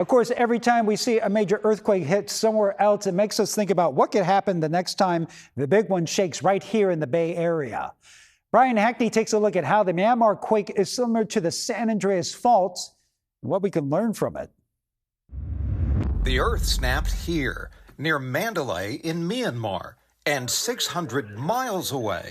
Of course, every time we see a major earthquake hit somewhere else, it makes us think about what could happen the next time the big one shakes right here in the Bay Area. Brian Hackney takes a look at how the Myanmar quake is similar to the San Andreas Fault and what we can learn from it. The earth snapped here, near Mandalay in Myanmar, and 600 miles away.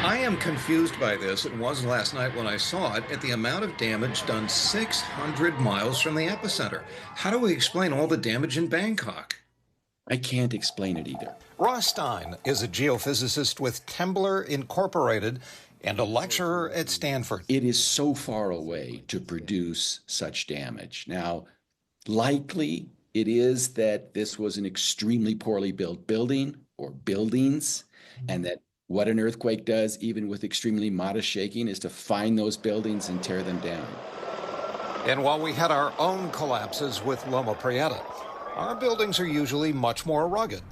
I am confused by this, and was last night when I saw it, at the amount of damage done 600 miles from the epicenter. How do we explain all the damage in Bangkok? I can't explain it either. Ross Stein is a geophysicist with Temblor Incorporated and a lecturer at Stanford. It is so far away to produce such damage. Now, likely it is that this was an extremely poorly built building or buildings, and that what an earthquake does, even with extremely modest shaking, is to find those buildings and tear them down. And while we had our own collapses with Loma Prieta, our buildings are usually much more rugged.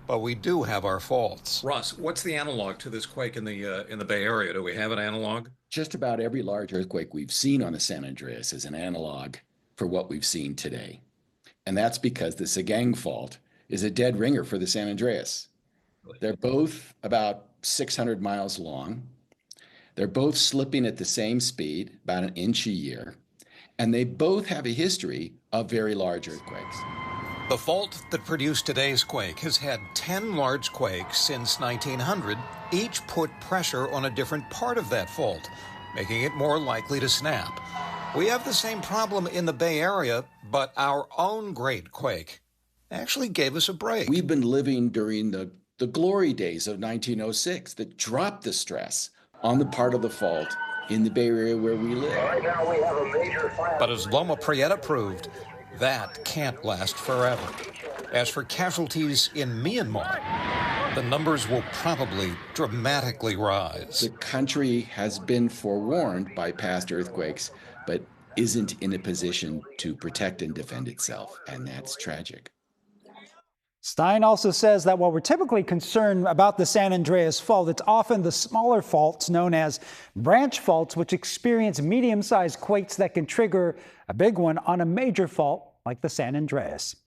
But we do have our faults. Ross, what's the analog to this quake in the Bay Area? Do we have an analog? Just about every large earthquake we've seen on the San Andreas is an analog for what we've seen today. And that's because the Sagang Fault is a dead ringer for the San Andreas. They're both about 600 miles long. They're both slipping at the same speed, about an inch a year. And they both have a history of very large earthquakes. The fault that produced today's quake has had 10 large quakes since 1900. Each put pressure on a different part of that fault, making it more likely to snap. We have the same problem in the Bay Area, but our own great quake actually gave us a break. We've been living during the glory days of 1906 that dropped the stress on the part of the fault in the Bay Area where we live. Right now we have a major fire. But as Loma Prieta proved, that can't last forever. As for casualties in Myanmar, the numbers will probably dramatically rise. The country has been forewarned by past earthquakes, but isn't in a position to protect and defend itself, and that's tragic. Stein also says that while we're typically concerned about the San Andreas Fault, it's often the smaller faults known as branch faults which experience medium-sized quakes that can trigger a big one on a major fault like the San Andreas.